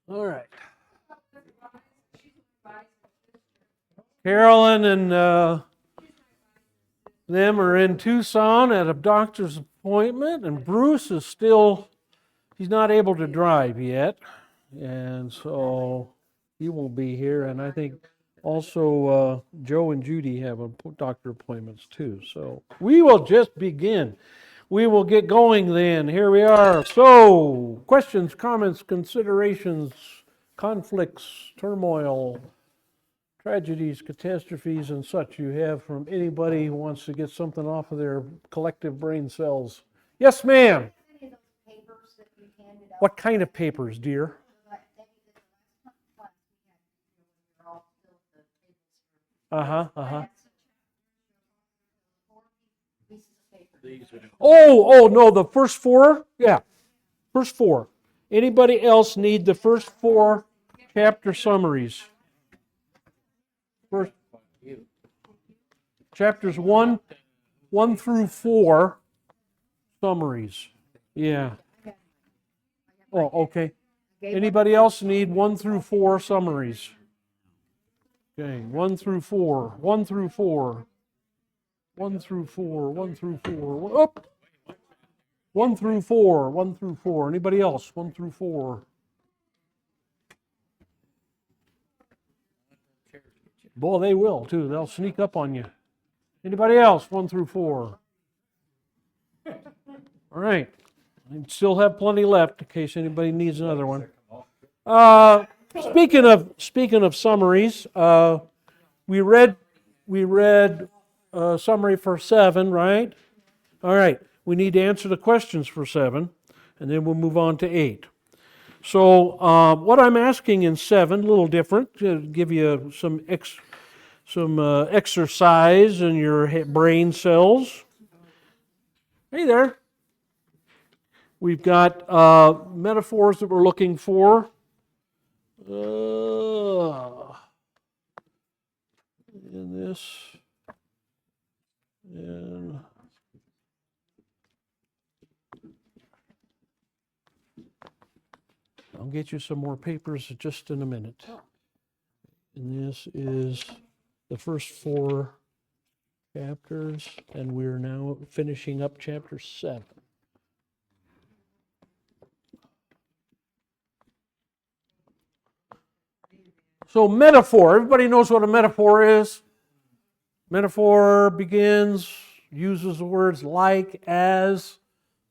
All right. Carolyn and them are in Tucson at a doctor's appointment, and Bruce is still, he's not able to drive yet, and so he won't be here. And I think also Joe and Judy have doctor appointments too. So we will just begin. We will get going then. Here we are. So, questions, comments, considerations, conflicts, turmoil, tragedies, catastrophes, and such you have from anybody who wants to get something off of their collective brain cells. Yes, ma'am. What kind of papers, dear? Uh-huh. Oh, no, the first four? Yeah, first four. Anybody else need the first four chapter summaries? First, chapters 1 through 4 summaries. Yeah. Oh, okay. Anybody else need 1 through 4 summaries? Okay, 1 through 4, 1 through 4, 1 through 4, 1 through 4. Oh! 1 through 4, 1 through 4. Anybody else? 1 through 4. Boy, they will too. They'll sneak up on you. Anybody else? 1 through 4. All right. I still have plenty left in case anybody needs another one. Speaking of summaries, we read summary for 7, right? All right. We need to answer the questions for 7, and then we'll move on to 8. So what I'm asking in 7, a little different, to give you some exercise in your brain cells. Hey there. We've got metaphors that we're looking for. In this. And I'll get you some more papers just in a minute. And this is the first 4 chapters, and we're now finishing up chapter 7. So metaphor, everybody knows what a metaphor is. Metaphor uses the words like, as,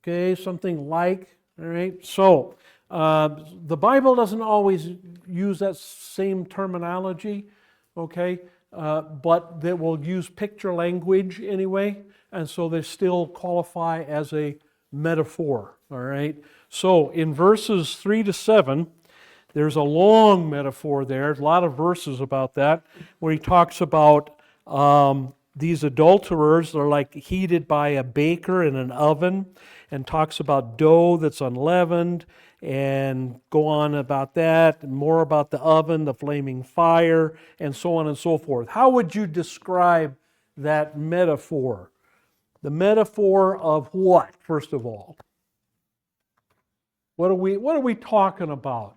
okay, something like, all right? So the Bible doesn't always use that same terminology, okay, but they will use picture language anyway, and so they still qualify as a metaphor, all right? So in verses 3 to 7, there's a long metaphor there, a lot of verses about that, where he talks about these adulterers. They're like heated by a baker in an oven, and talks about dough that's unleavened, and go on about that, and more about the oven, the flaming fire, and so on and so forth. How would you describe that metaphor? The metaphor of what, first of all? What are we talking about?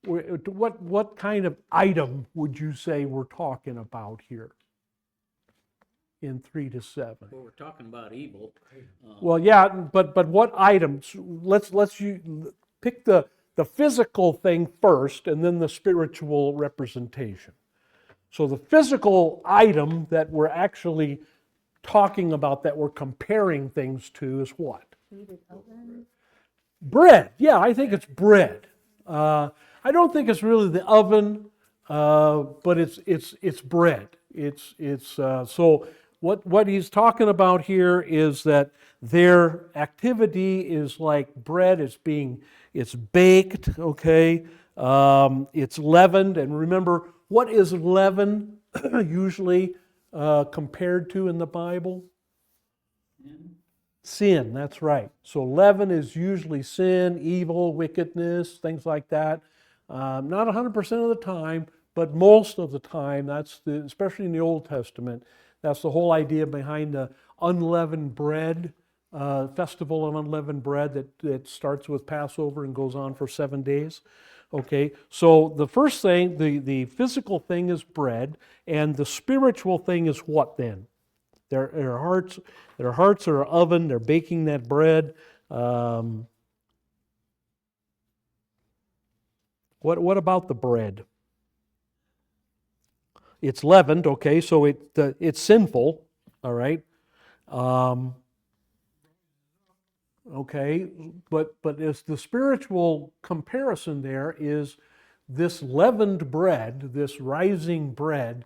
What kind of item would you say we're talking about here in 3 to 7? Well, we're talking about evil. Well, yeah, but what items? Let's pick the physical thing first, and then the spiritual representation. So the physical item that we're actually talking about, that we're comparing things to, is what? Bread. Yeah, I think it's bread. I don't think it's really the oven, but it's bread. So what he's talking about here is that their activity is like bread. It's baked, okay. It's leavened, and remember, what is leaven usually compared to in the Bible? Sin, that's right. So leaven is usually sin, evil, wickedness, things like that. Not 100% of the time, but most of the time, especially in the Old Testament, that's the whole idea behind the unleavened bread, festival of unleavened bread that starts with Passover and goes on for 7 days. Okay, so the first thing, the physical thing is bread, and the spiritual thing is what then? Their hearts are an oven. They're baking that bread. What about the bread? It's leavened. Okay, so it's sinful. All right. Okay, but as the spiritual comparison there is this leavened bread, this rising bread,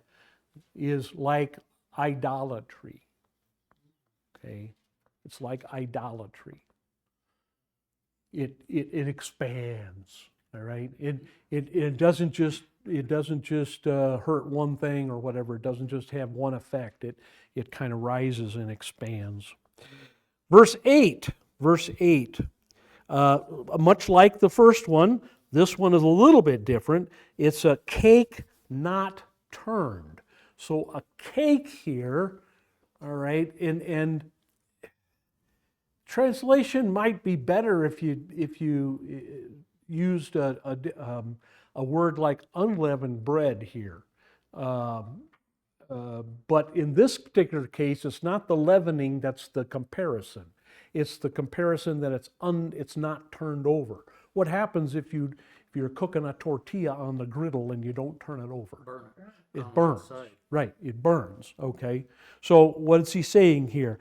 is like idolatry. Okay, it's like idolatry. It expands. All right. It doesn't just hurt one thing or whatever. It doesn't just have one effect. It kind of rises and expands. Verse 8. Much like the first one, this one is a little bit different. It's a cake not turned. So a cake here, all right, and translation might be better if you used a word like unleavened bread here. But in this particular case, it's not the leavening that's the comparison. It's the comparison that it's not turned over. What happens if you're cooking a tortilla on the griddle and you don't turn it over? Burn it. It burns. Right, it burns. Okay. So what is he saying here?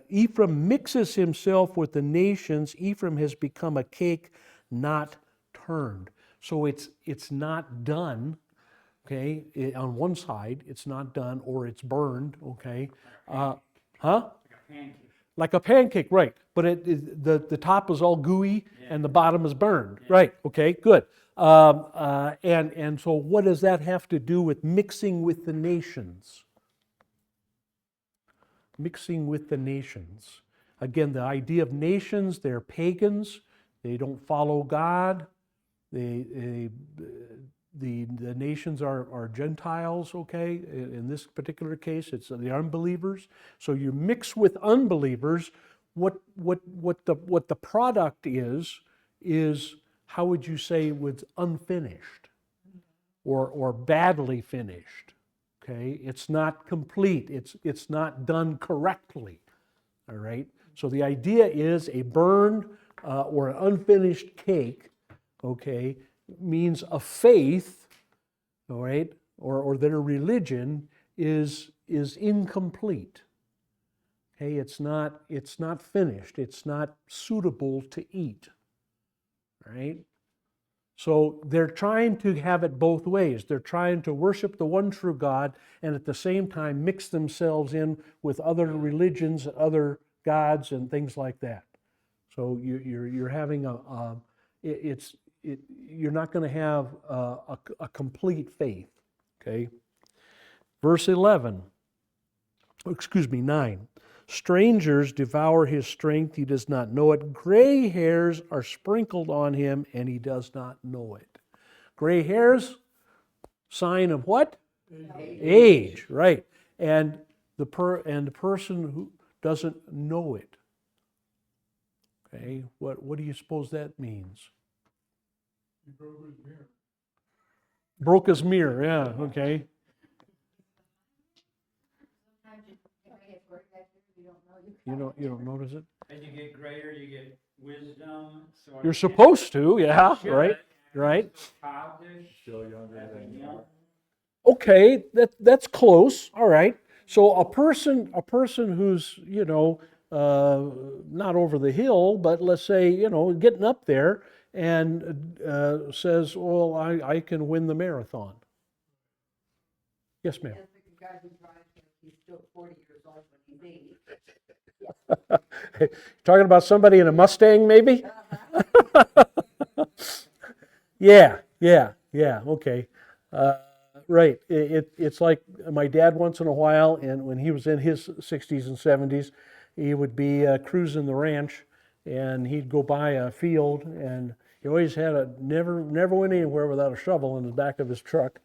Ephraim mixes himself with the nations. Ephraim has become a cake not turned. So it's not done. Okay, on one side it's not done, or it's burned. Okay, Like a pancake, right? But the top is all gooey and the bottom is burned, right? Okay, good. And so what does that have to do with mixing with the nations? Mixing with the nations. Again, the idea of nations, they're pagans. They don't follow God. The nations are Gentiles, okay? In this particular case, it's the unbelievers. So you mix with unbelievers. What the product is how would you say was unfinished or badly finished? Okay, it's not complete. It's not done correctly. All right. So the idea is a burned or an unfinished cake. Okay, means a faith, all right, or their religion is incomplete. Okay, it's not finished. It's not suitable to eat. Right? So they're trying to have it both ways. They're trying to worship the one true God and at the same time mix themselves in with other religions, other gods, and things like that. So you're having you're not going to have a complete faith. Okay. Verse 9. Strangers devour his strength, he does not know it. Gray hairs are sprinkled on him, and he does not know it. Gray hairs, sign of what? Age, right. And the person who doesn't know it. Okay, what do you suppose that means? He broke his mirror. Broke his mirror, yeah, okay. You don't notice it? As you get greater, you get wisdom. You're supposed to, yeah, right, right. Still younger than you. Okay, that's close. All right. So a person who's not over the hill, but let's say getting up there and says, "Well, I can win the marathon." Yes, ma'am. He's still 40 years old when he's 80. Talking about somebody in a Mustang, maybe? Yeah, okay. Right. It's like my dad once in a while, and when he was in his 60s and 70s, he would be cruising the ranch, and he'd go by a field, and he always had never went anywhere without a shovel in the back of his truck,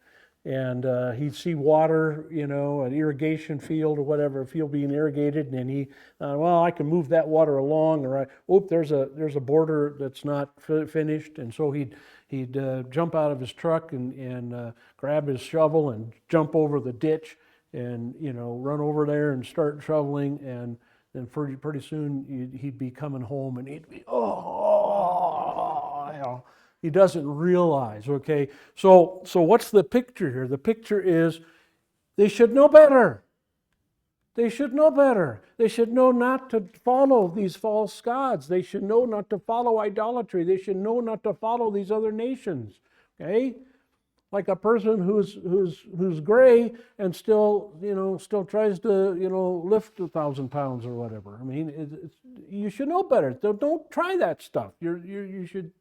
and he'd see water, an irrigation field or whatever, a field being irrigated, and then well, I can move that water along, or there's a border that's not finished, and so he'd jump out of his truck and grab his shovel and jump over the ditch and run over there and start shoveling, and then pretty soon he'd be coming home and he'd be he doesn't realize. Okay, so what's the picture here? The picture is they should know better. They should know better. They should know not to follow these false gods. They should know not to follow idolatry. They should know not to follow these other nations. Okay? Like a person who's gray and still tries to lift 1,000 pounds or whatever. I mean, you should know better. Don't try that stuff. You should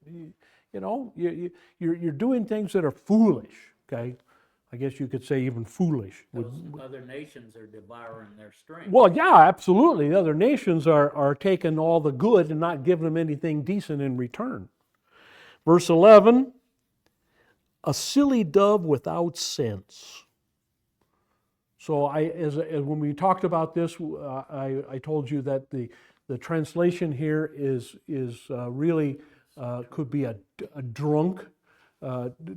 you're doing things that are foolish. Okay, I guess you could say even foolish. Those other nations are devouring their strength. Well, yeah, absolutely. The other nations are taking all the good and not giving them anything decent in return. Verse 11. A silly dove without sense. So as when we talked about this, I told you that the translation here is really could be a drunk.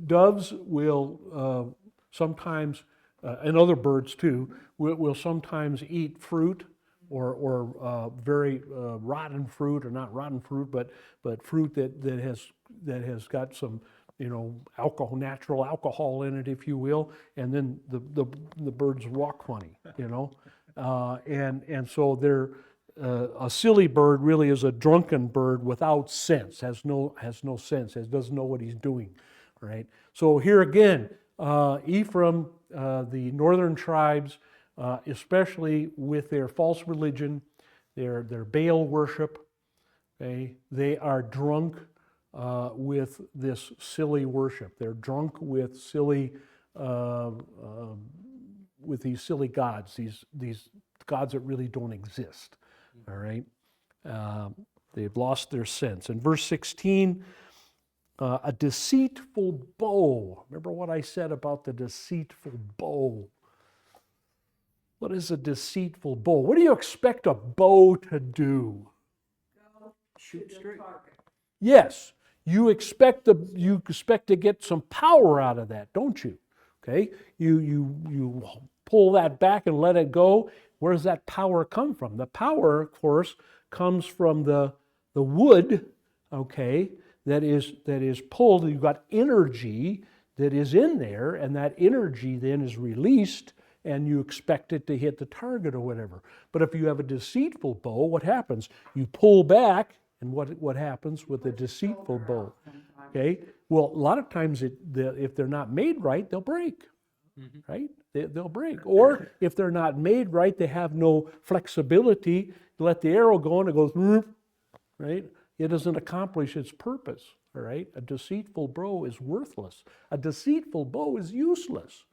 Doves will sometimes, and other birds too, will sometimes eat fruit or very rotten fruit, or not rotten fruit, but fruit that has got some natural alcohol in it, if you will, and then the birds walk funny, and so they're a silly bird really is a drunken bird without sense, has no sense, doesn't know what he's doing, right? So here again, Ephraim, the northern tribes, especially with their false religion, their Baal worship, okay, they are drunk with this silly worship. They're drunk with with these silly gods, these gods that really don't exist. All right, they've lost their sense. In verse 16, a deceitful bow. Remember what I said about the deceitful bow? What is a deceitful bow? What do you expect a bow to do? Shoot straight. Yes, you expect to get some power out of that, don't you? Okay, you pull that back and let it go. Where does that power come from? The power, of course, comes from the wood. Okay, that is pulled. You've got energy that is in there, and that energy then is released, and you expect it to hit the target or whatever. But if you have a deceitful bow, what happens? You pull back. And what happens with a deceitful bow? Okay, well, a lot of times if they're not made right, they'll break, right? They'll break. Or if they're not made right, they have no flexibility. You let the arrow go and it goes, right? It doesn't accomplish its purpose, all right? A deceitful bow is worthless. A deceitful bow is useless,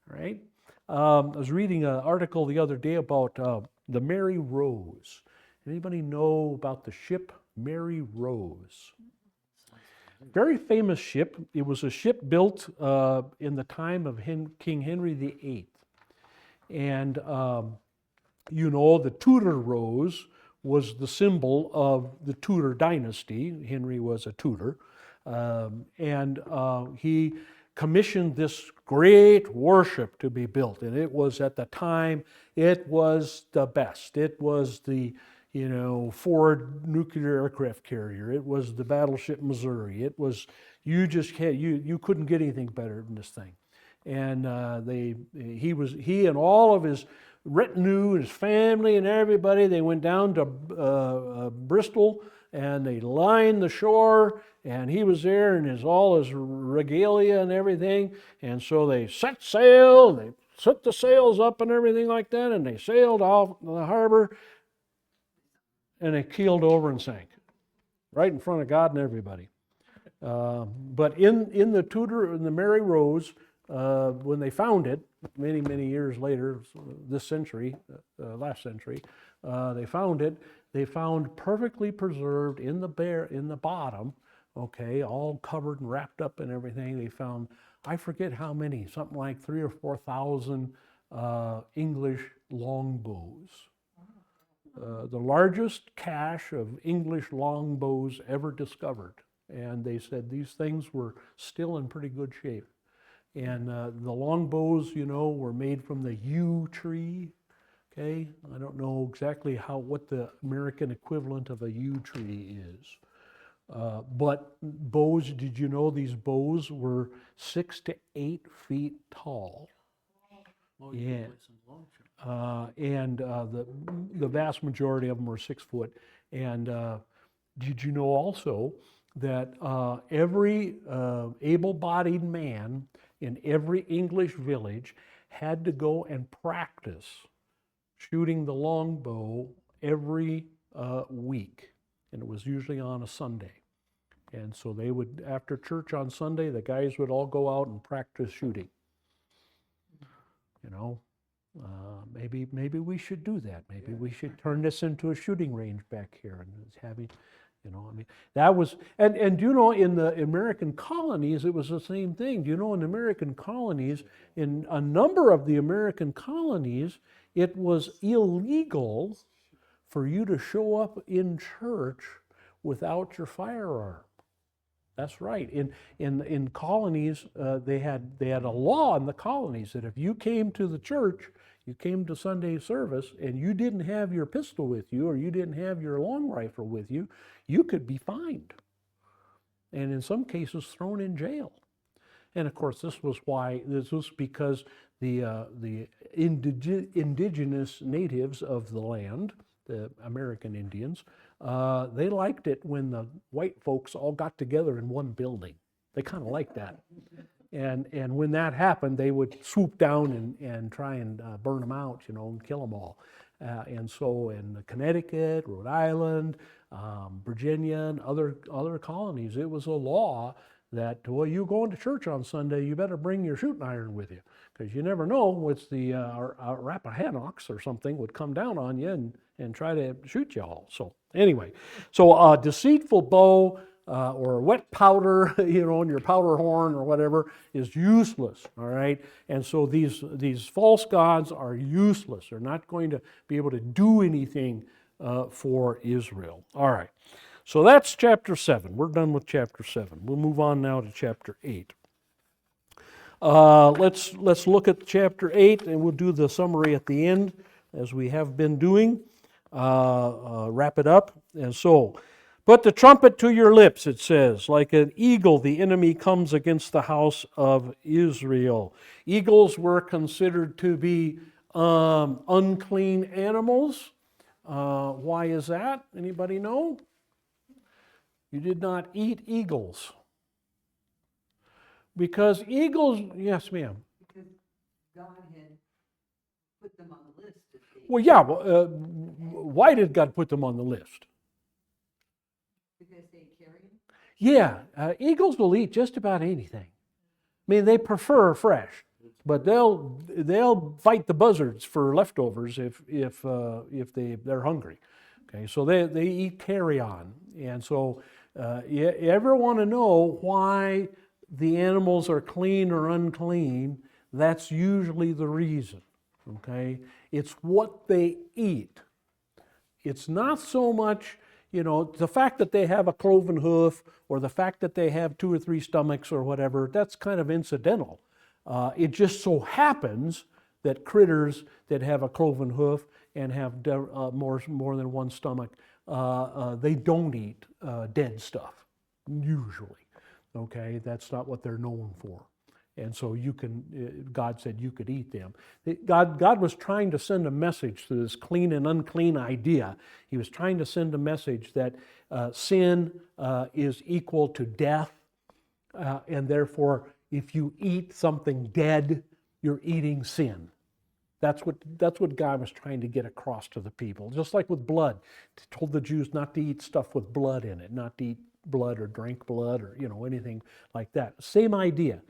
right? I was reading an article the other day about the Mary Rose. Anybody know about the ship Mary Rose? Very famous ship. It was a ship built in the time of King Henry VIII. And the Tudor rose was the symbol of the Tudor dynasty. Henry was a Tudor. And he commissioned this great warship to be built. And it was, at the time, it was the best. It was the Ford nuclear aircraft carrier. It was the battleship Missouri. It was, you couldn't get anything better than this thing. And he and all of his retinue, his family and everybody, they went down to Bristol and they lined the shore, and he was there in all his regalia and everything. And so they set sail, they set the sails up and everything like that, and they sailed off the harbor. And they keeled over and sank, right in front of God and everybody. But in the Mary Rose, when they found it, many years later, this century, last century, they found it. They found perfectly preserved in the bottom, okay, all covered and wrapped up and everything. They found, I forget how many, something like 3,000 or 4,000 English longbows. The largest cache of English longbows ever discovered. And they said these things were still in pretty good shape. And the longbows, you know, were made from the yew tree. Okay, I don't know exactly what the American equivalent of a yew tree is. But bows, did you know these bows were 6 to 8 feet tall? Oh, Yeah. with some long shot. And the vast majority of them were 6 foot. And did you know also that every able-bodied man in every English village had to go and practice shooting the longbow every week, and it was usually on a Sunday. And so they would, after church on Sunday, the guys would all go out and practice shooting. You know, maybe we should do that. Maybe we should turn this into a shooting range back here and having, you know, I mean, that was, and you know, in the American colonies, it was the same thing. Do you know, in the American colonies, in a number of the American colonies, it was illegal for you to show up in church without your firearm. That's right. In colonies, they had a law in the colonies that if you came to the church, you came to Sunday service, and you didn't have your pistol with you, or you didn't have your long rifle with you, you could be fined, and in some cases thrown in jail. And of course, this was because the indigenous natives of the land, the American Indians, they liked it when the white folks all got together in one building. They kind of liked that. And when that happened, they would swoop down and try and burn them out, you know, and kill them all. And so in Connecticut, Rhode Island, Virginia, and other colonies, it was a law that, well, you going to church on Sunday, you better bring your shooting iron with you, because you never know what's the Rappahannocks or something would come down on you and try to shoot you all. So anyway, so a deceitful bow or wet powder, you know, in your powder horn or whatever, is useless, all right? And so these false gods are useless. They're not going to be able to do anything for Israel. All right. So that's chapter 7. We're done with chapter 7. We'll move on now to chapter 8. Let's look at chapter 8, and we'll do the summary at the end, as we have been doing. Wrap it up. And so, put the trumpet to your lips, it says. Like an eagle, the enemy comes against the house of Israel. Eagles were considered to be unclean animals. Why is that? Anybody know? You did not eat eagles. Because eagles, yes, ma'am. Because God had put them on the list. Well, yeah, why did God put them on the list? Because they carry them? Yeah, eagles will eat just about anything. I mean, they prefer fresh, but they'll fight the buzzards for leftovers if they're hungry. Okay, so they eat carrion, and so you ever want to know why the animals are clean or unclean? That's usually the reason. Okay, it's what they eat. It's not so much, you know, the fact that they have a cloven hoof or the fact that they have 2 or 3 stomachs or whatever. That's kind of incidental. It just so happens that critters that have a cloven hoof and have more than one stomach, they don't eat dead stuff, usually. Okay, that's not what they're known for. And so God said you could eat them. God was trying to send a message through this clean and unclean idea. He was trying to send a message that sin is equal to death, and therefore if you eat something dead, you're eating sin. That's what God was trying to get across to the people. Just like with blood, he told the Jews not to eat stuff with blood in it, not to eat blood or drink blood or, you know, anything like that. Same idea.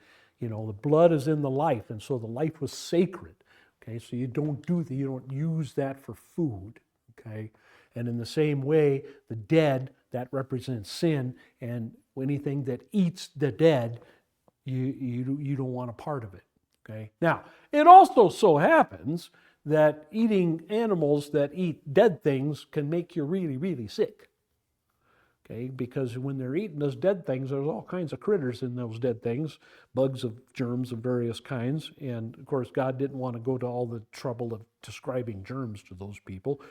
You know, the blood is in the life, and so the life was sacred. Okay, so you don't use that for food. Okay, and in the same way, the dead, that represents sin, and Anything that eats the dead, you don't want a part of it. Okay. Now, it also so happens that eating animals that eat dead things can make you really, really sick. Okay, because when they're eating those dead things, there's all kinds of critters in those dead things, bugs of germs of various kinds. And of course, God didn't want to go to all the trouble of describing germs to those people.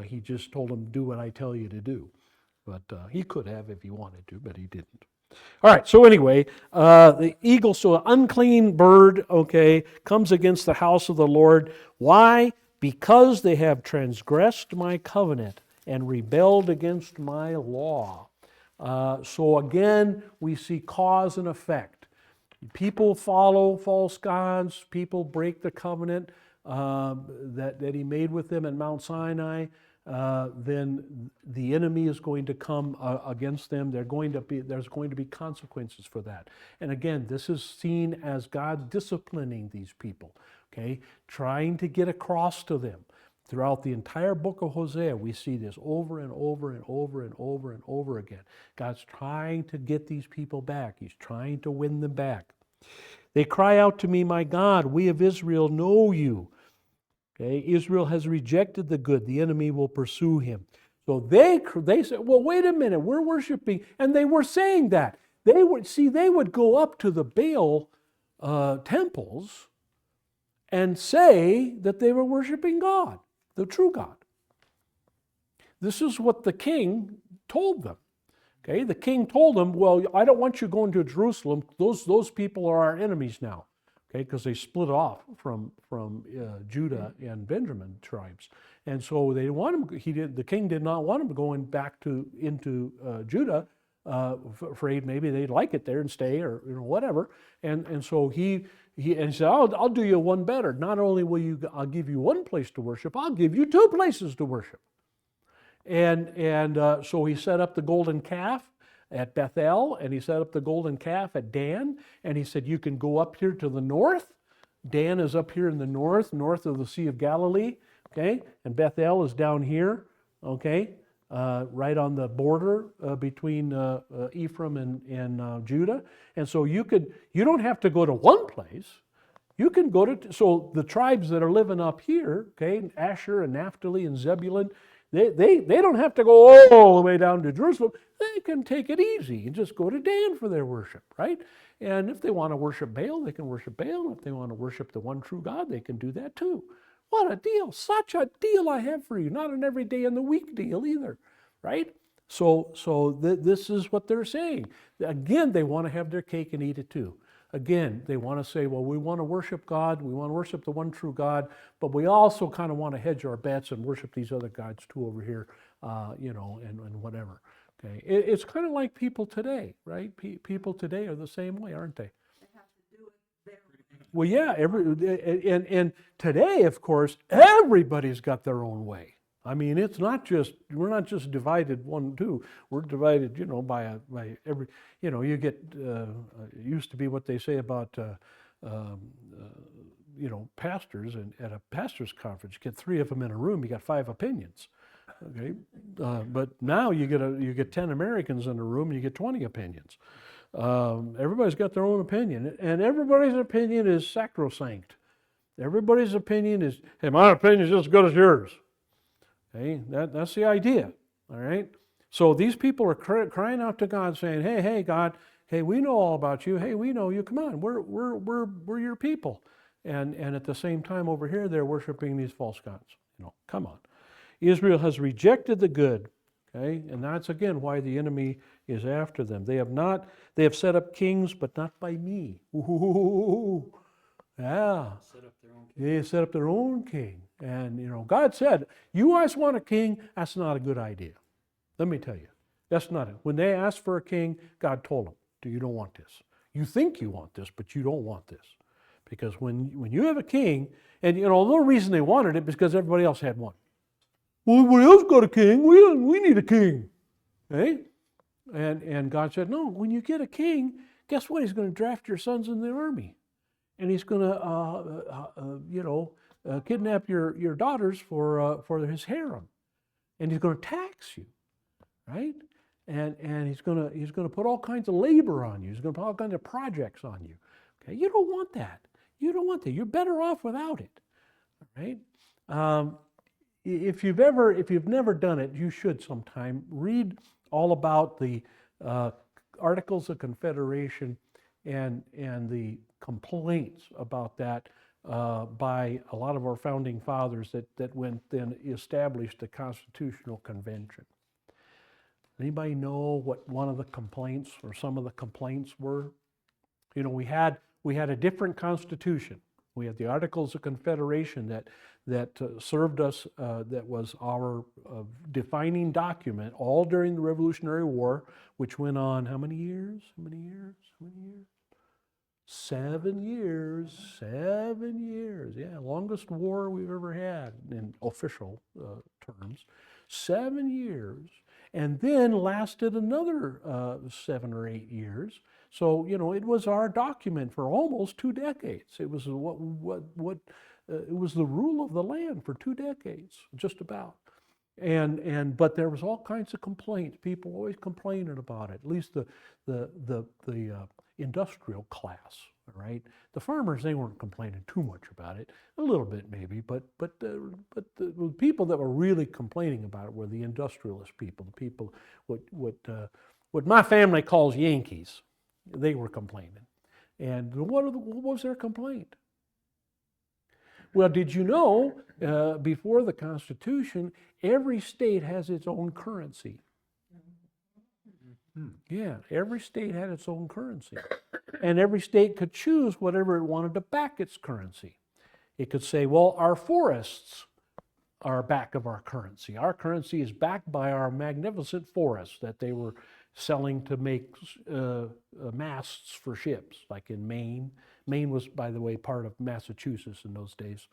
He just told them, do what I tell you to do. But he could have if he wanted to, but he didn't. All right, so anyway, the eagle, so an unclean bird, okay, comes against the house of the Lord. Why? Because they have transgressed my covenant and rebelled against my law. So again, we see cause and effect. People follow false gods, people break the covenant that he made with them at Mount Sinai. Then the enemy is going to come against them. There's going to be consequences for that. And again, this is seen as God disciplining these people, okay, trying to get across to them. Throughout the entire book of Hosea, we see this over and over and over and over and over again. God's trying to get these people back. He's trying to win them back. They cry out to me, my God, we of Israel know you. Okay, Israel has rejected the good. The enemy will pursue him. So they said, well, wait a minute, we're worshiping. And they were saying that. They would go up to the Baal temples and say that they were worshiping God, the true God. This is what the king told them. Okay, the king told them, well, I don't want you going to Jerusalem. Those people are our enemies now. Okay, because they split off from Judah and Benjamin tribes, and so they want him. The king did not want him going back into Judah, afraid maybe they'd like it there and stay, or whatever. And so he said, I'll do you one better. Not only I'll give you one place to worship, I'll give you two places to worship. And so he set up the golden calf at Bethel, and he set up the golden calf at Dan, and he said, you can go up here to the north. Dan is up here in the north of the Sea of Galilee, okay? And Bethel is down here, okay? Right on the border between Ephraim and Judah. And so you don't have to go to one place. You can go to, so the tribes that are living up here, okay, Asher and Naphtali and Zebulun, they don't have to go all the way down to Jerusalem. They can take it easy and just go to Dan for their worship, right? And if they want to worship Baal, they can worship Baal. If they want to worship the one true God, they can do that too. What a deal. Such a deal I have for you. Not an every day in the week deal either, right? So this is what they're saying. Again, they want to have their cake and eat it too. Again, they want to say, well, we want to worship God, we want to worship the one true God, but we also kind of want to hedge our bets and worship these other gods too over here, and whatever. Okay, it's kind of like people today, right? People today are the same way, aren't they? They have to do it their way. Well, yeah, and today, of course, everybody's got their own way. I mean, we're not just divided 1, 2. We're divided, by every, you get, it used to be what they say about, pastors, and at a pastor's conference, you get 3 of them in a room, you got 5 opinions. Okay, but now you get 10 Americans in a room, and you get 20 opinions. Everybody's got their own opinion, and everybody's opinion is sacrosanct. Everybody's opinion is, hey, my opinion is just as good as yours. Okay, that's the idea, all right? So these people are crying out to God, saying, hey, God, hey, we know all about you. Hey, we know you. Come on, we're your people. And at the same time over here, they're worshiping these false gods. Come on. Israel has rejected the good, okay? And that's, again, why the enemy is after them. They have set up kings, but not by me. Ooh, yeah. They set up their own king. And, God said, you guys want a king? That's not a good idea. Let me tell you. That's not it. When they asked for a king, God told them, you don't want this. You think you want this, but you don't want this. Because when you have a king, and, the only reason they wanted it is because everybody else had one. Well, everybody else got a king. We need a king. Okay? And God said, no, when you get a king, guess what? He's going to draft your sons in the army. And he's going to, kidnap your daughters for his harem, and he's going to tax you, right? and he's gonna put all kinds of labor on you. He's gonna put all kinds of projects on you. Okay, you don't want that. You don't want that. You're better off without it. All right. If you've never done it, you should sometime read all about the Articles of Confederation and the complaints about that by a lot of our founding fathers that went then established the Constitutional Convention. Anybody know what one of the complaints or some of the complaints were? You know, we had a different constitution. We had the Articles of Confederation that served us, that was our defining document all during the Revolutionary War, which went on how many years? 7 years. 7 years. Yeah, longest war we've ever had in official terms. 7 years. And then lasted another 7 or 8 years. So, you know, it was our document for almost 2 decades. It was it was the rule of the land for 2 decades, just about. But there was all kinds of complaints. People always complaining about it. At least the industrial class, all right? The farmers, they weren't complaining too much about it. A little bit maybe, but the people that were really complaining about it were the industrialist people, the people what my family calls Yankees. They were complaining. And what was their complaint? Well, did you know, before the Constitution, every state has its own currency. Yeah, every state had its own currency. And every state could choose whatever it wanted to back its currency. It could say, well, our forests are back of our currency. Our currency is backed by our magnificent forests that they were selling to make masts for ships, like in Maine. Maine was, by the way, part of Massachusetts in those days.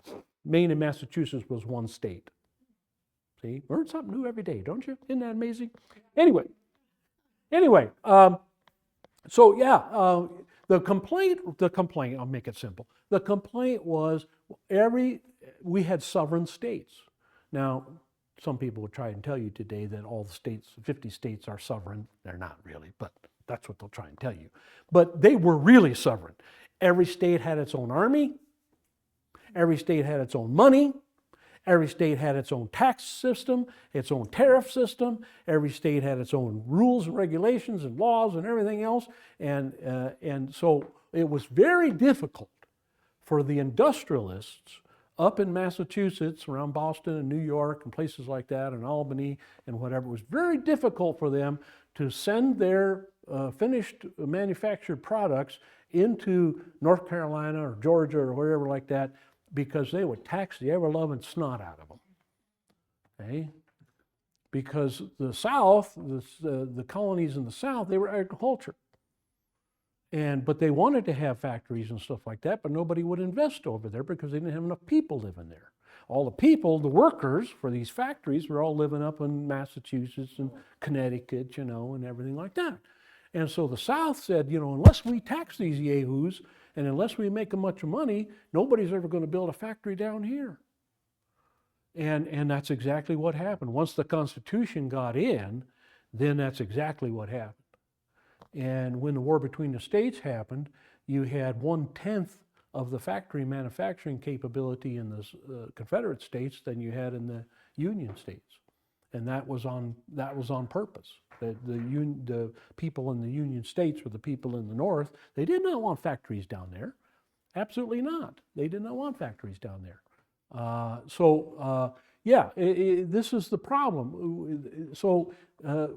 Maine and Massachusetts was one state. See, learn something new every day, don't you? Isn't that amazing? Anyway, so yeah, the complaint, I'll make it simple. The complaint was we had sovereign states. Now, some people will try and tell you today that all the states, 50 states are sovereign. They're not really, but that's what they'll try and tell you. But they were really sovereign. Every state had its own army. Every state had its own money. Every state had its own tax system, its own tariff system. Every state had its own rules and regulations and laws and everything else. And so it was very difficult for the industrialists up in Massachusetts, around Boston and New York and places like that, and Albany and whatever. It was very difficult for them to send their finished manufactured products into North Carolina or Georgia or wherever like that, because they would tax the ever-loving snot out of them. Okay? Because the South, the colonies in the South, they were agriculture. But they wanted to have factories and stuff like that, but nobody would invest over there because they didn't have enough people living there. All the people, the workers for these factories, were all living up in Massachusetts and Connecticut, you know, and everything like that. And so the South said, you know, unless we tax these yahoos and unless we make them much money, nobody's ever going to build a factory down here. And that's exactly what happened. Once the Constitution got in, then that's exactly what happened. And when the war between the states happened, you had 1/10 of the factory manufacturing capability in the Confederate States than you had in the Union States. And that was on purpose. The people in the Union States or the people in the North, they did not want factories down there. Absolutely not. They did not want factories down there. This is the problem. So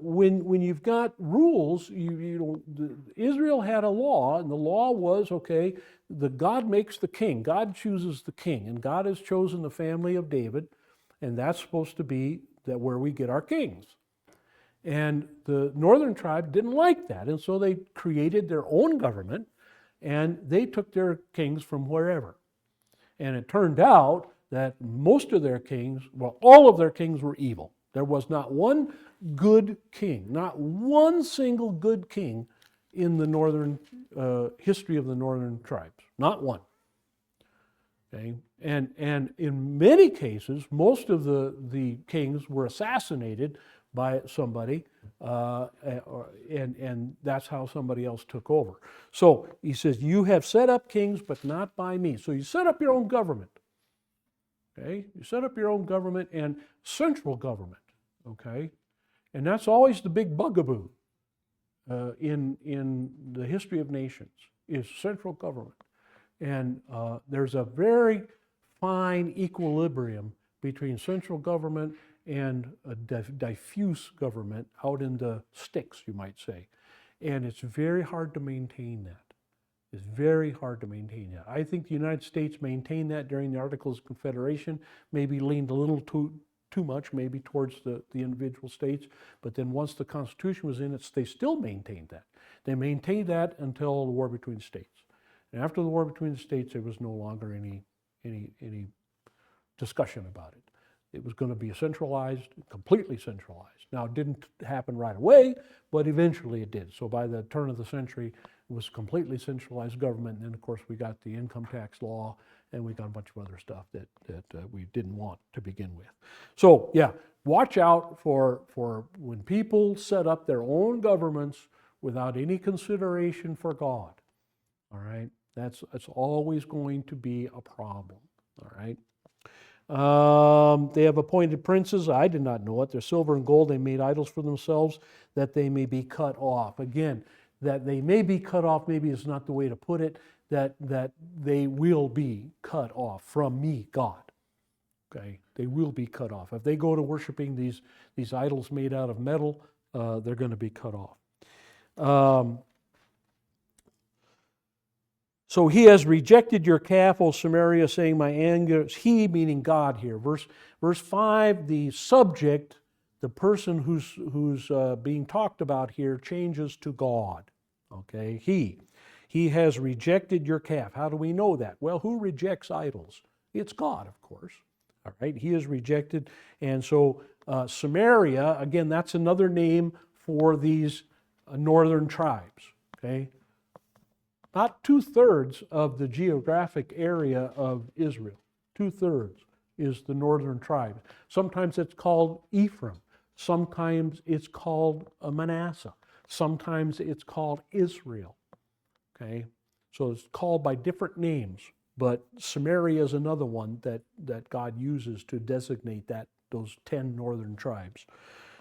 when you've got rules, Israel had a law, and the law was, okay, God makes the king. God chooses the king, and God has chosen the family of David, and that's supposed to be where we get our kings. And the northern tribe didn't like that, and so they created their own government, and they took their kings from wherever. And it turned out that most of their kings, well, all of their kings were evil. There was not one good king, not one single good king in the northern history of the northern tribes. Not one. Okay? And in many cases, most of the kings were assassinated by somebody, and that's how somebody else took over. So he says, you have set up kings, but not by me. So you set up your own government. Okay? You set up your own government and central government. Okay? And that's always the big bugaboo in the history of nations, is central government. And there's a very fine equilibrium between central government and a diffuse government out in the sticks, you might say. And it's very hard to maintain that. It's very hard to maintain that. I think the United States maintained that during the Articles of Confederation, maybe leaned a little too much, maybe towards the individual states, but then once the Constitution was in it, they still maintained that. They maintained that until the war between the states. And after the war between the states, there was no longer any discussion about it. It was going to be centralized, completely centralized. Now, it didn't happen right away, but eventually it did. So by the turn of the century, it was completely centralized government. And then, of course, we got the income tax law, and we got a bunch of other stuff that we didn't want to begin with. So, yeah, watch out for when people set up their own governments without any consideration for God. All right? That's always going to be a problem. All right? They have appointed princes. I did not know it. Their silver and gold they made idols for themselves, that they may be cut off. Again, that they may be cut off maybe is not the way to put it, that they will be cut off from me, God. Okay? They will be cut off. If they go to worshiping these idols made out of metal, they're going to be cut off. So he has rejected your calf, O Samaria, saying, my anger, he meaning God here. Verse 5, the subject, the person who's being talked about here, changes to God. Okay, he has rejected your calf. How do we know that? Well, who rejects idols? It's God, of course. All right, he is rejected. And so Samaria, again, that's another name for these northern tribes. Okay. Not 2/3 of the geographic area of Israel. 2/3 is the northern tribes. Sometimes it's called Ephraim. Sometimes it's called Manasseh. Sometimes it's called Israel. Okay? So it's called by different names, but Samaria is another one that God uses to designate those 10 northern tribes.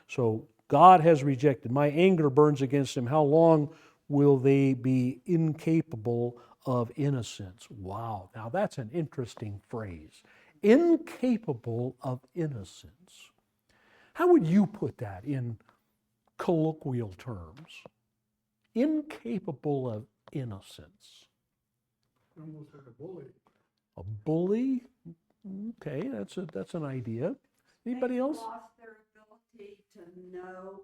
So God has rejected. My anger burns against him. How long will they be incapable of innocence? Wow, now that's an interesting phrase. Incapable of innocence. How would you put that in colloquial terms? Incapable of innocence. Almost like a bully. A bully? Okay, that's an idea. Anybody else? They lost their ability to know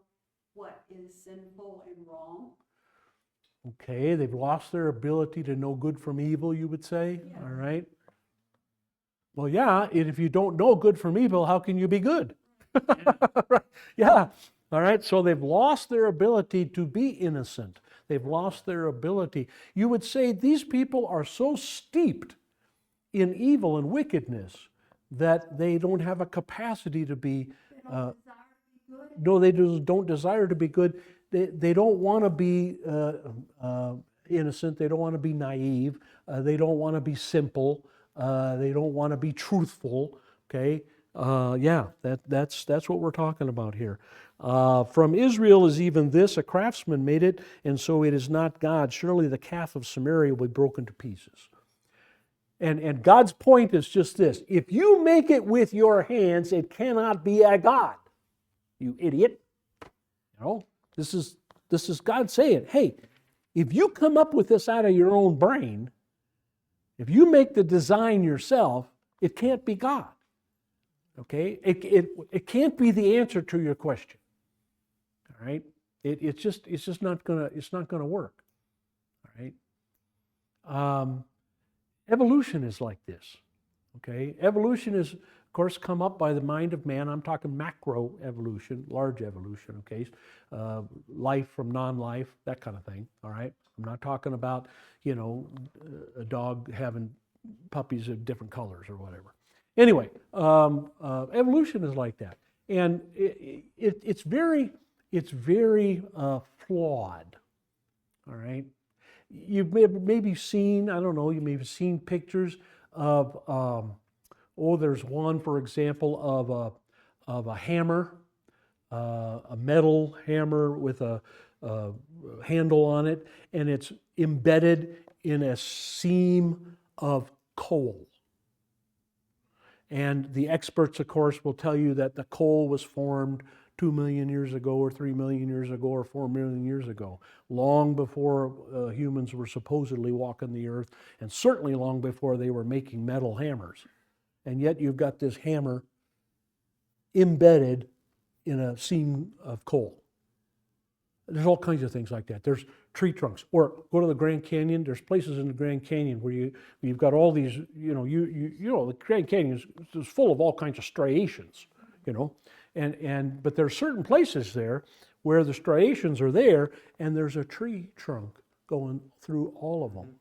what is sinful and wrong. Okay, they've lost their ability to know good from evil, you would say? Yeah. All right. Well, yeah, if you don't know good from evil, how can you be good? Yeah. All right, so they've lost their ability to be innocent. They've lost their ability. You would say these people are so steeped in evil and wickedness that they don't have a capacity to be, no, they just don't desire to be good. They don't want to be innocent. They don't want to be naive. They don't want to be simple. They don't want to be truthful. Okay, yeah, that's what we're talking about here. From Israel is even this, a craftsman made it, and so it is not God. Surely the calf of Samaria will be broken to pieces. And God's point is just this: if you make it with your hands, it cannot be a God. You idiot. You know. This is God saying, hey, if you come up with this out of your own brain, if you make the design yourself, it can't be God. Okay? It can't be the answer to your question. All right? It's just not gonna work. All right? Evolution is like this. Okay? Evolution is, of course, come up by the mind of man. I'm talking macro evolution, large evolution, okay? Life from non-life, that kind of thing, all right? I'm not talking about, a dog having puppies of different colors or whatever. Anyway, evolution is like that. And it's very flawed. All right. You've maybe seen, I don't know, you may have seen pictures of, there's one, for example, of a hammer, a metal hammer with a handle on it, and it's embedded in a seam of coal. And the experts, of course, will tell you that the coal was formed 2 million years ago, or 3 million years ago, or 4 million years ago, long before humans were supposedly walking the earth, and certainly long before they were making metal hammers. And yet you've got this hammer embedded in a seam of coal. There's all kinds of things like that. There's tree trunks, or go to the Grand Canyon. There's places in the Grand Canyon where you've got all these, the Grand Canyon is full of all kinds of striations, but there are certain places there where the striations are there, and there's a tree trunk going through all of them,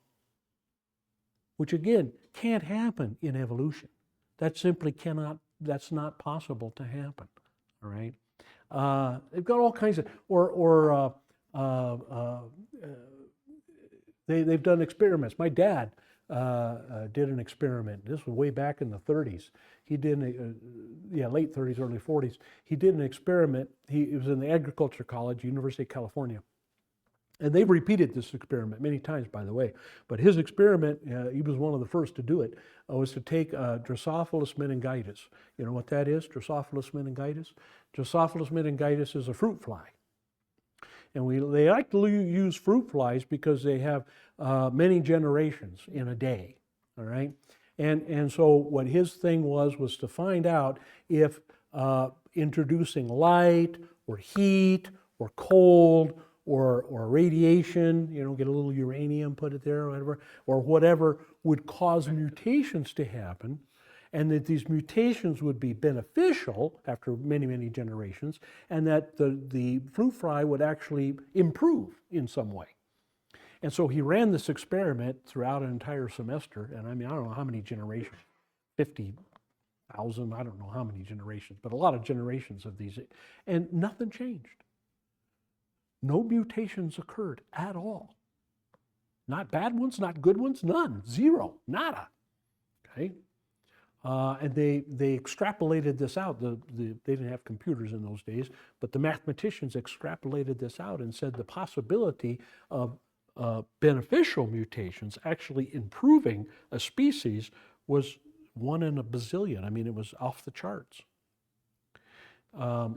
which again can't happen in evolution. That simply cannot. That's not possible to happen. All right. They've got all kinds of, they've done experiments. My dad did an experiment. This was way back in the 30s. He did, late 30s, early 40s. He did an experiment. He was in the Agriculture College, University of California. And they've repeated this experiment many times, by the way. But his experiment, he was one of the first to do it, was to take Drosophilus meningitis. You know what that is, Drosophilus meningitis? Drosophilus meningitis is a fruit fly. And they like to use fruit flies because they have many generations in a day, all right? And so what his thing was to find out if introducing light or heat or cold or radiation, get a little uranium, put it there, or whatever would cause mutations to happen, and that these mutations would be beneficial after many, many generations, and that the fruit fly would actually improve in some way. And so he ran this experiment throughout an entire semester, and I don't know how many generations, 50,000, I don't know how many generations, but a lot of generations of these, and nothing changed. No mutations occurred at all. Not bad ones, not good ones, none, zero, nada. Okay, and they extrapolated this out. They didn't have computers in those days, but the mathematicians extrapolated this out and said the possibility of beneficial mutations actually improving a species was 1 in a bazillion. It was off the charts.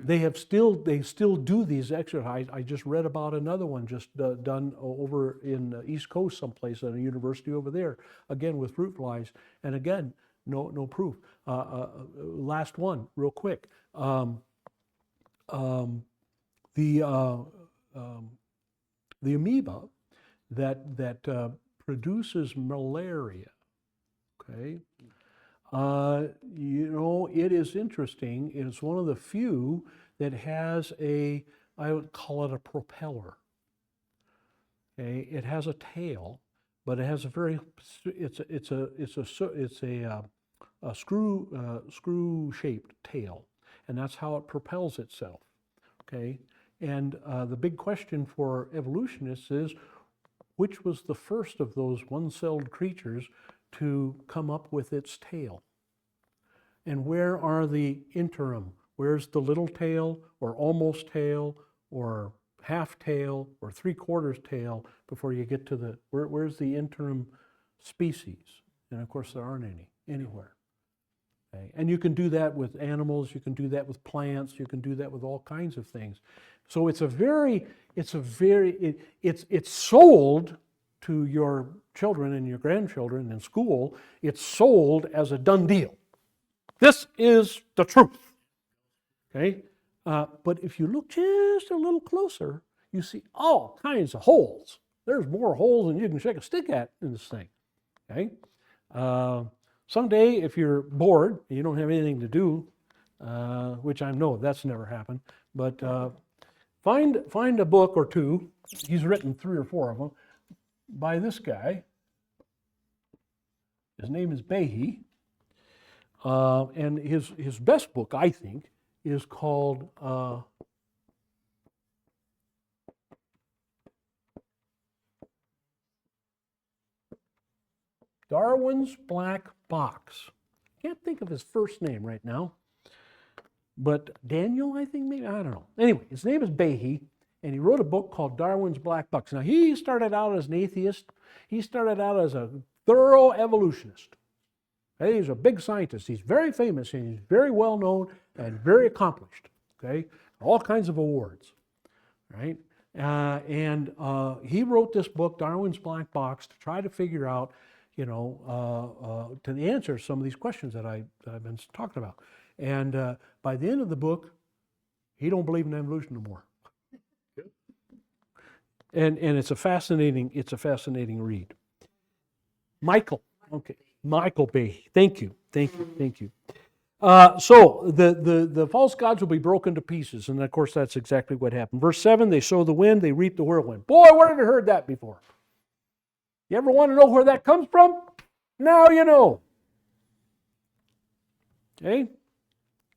They still do these exercises. I just read about another one just done over in the East Coast someplace at a university over there, again with fruit flies, and again, no proof. Last one, real quick. The amoeba that produces malaria, okay? It is interesting. It's one of the few that has I would call it a propeller. Okay, it has a tail, but it has a screw-shaped tail, and that's how it propels itself. Okay, and the big question for evolutionists is, which was the first of those one-celled creatures to come up with its tail? And where are the interim? Where's the little tail, or almost tail, or half tail, or 3/4 tail before you get to where's the interim species? And of course there aren't any anywhere. Okay? And you can do that with animals, you can do that with plants, you can do that with all kinds of things. So it's sold to your children and your grandchildren in school. It's sold as a done deal. This is the truth. Okay? But if you look just a little closer, you see all kinds of holes. There's more holes than you can shake a stick at in this thing. Okay? Someday, if you're bored and you don't have anything to do, which I know that's never happened, but find a book or two. He's written 3 or 4 of them by this guy. His name is Behe. And his best book, I think, is called Darwin's Black Box. Can't think of his first name right now, but Daniel, I think, maybe, I don't know. Anyway, his name is Behe, and he wrote a book called Darwin's Black Box. Now, he started out as an atheist. He started out as a thorough evolutionist. Okay? He's a big scientist. He's very famous, and he's very well known and very accomplished. Okay, all kinds of awards, right? And he wrote this book, Darwin's Black Box, to try to figure out, to answer some of these questions that I've been talking about. And by the end of the book, he don't believe in evolution no more. And it's a fascinating read. Michael Behe. Thank you. So the false gods will be broken to pieces, and of course that's exactly what happened. Verse 7, they sow the wind, they reap the whirlwind. Boy, where have you heard that before? You ever want to know where that comes from? Now you know. Okay?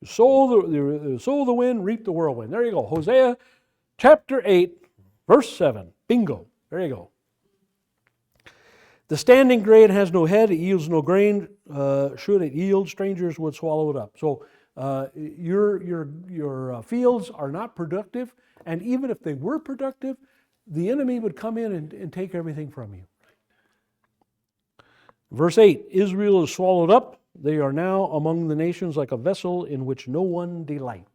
Sow the wind, reap the whirlwind. There you go. Hosea chapter 8, verse 7. Bingo. There you go. The standing grain has no head, it yields no grain. Should it yield, strangers would swallow it up. So your fields are not productive, and even if they were productive, the enemy would come in and take everything from you. Verse 8, Israel is swallowed up. They are now among the nations like a vessel in which no one delights.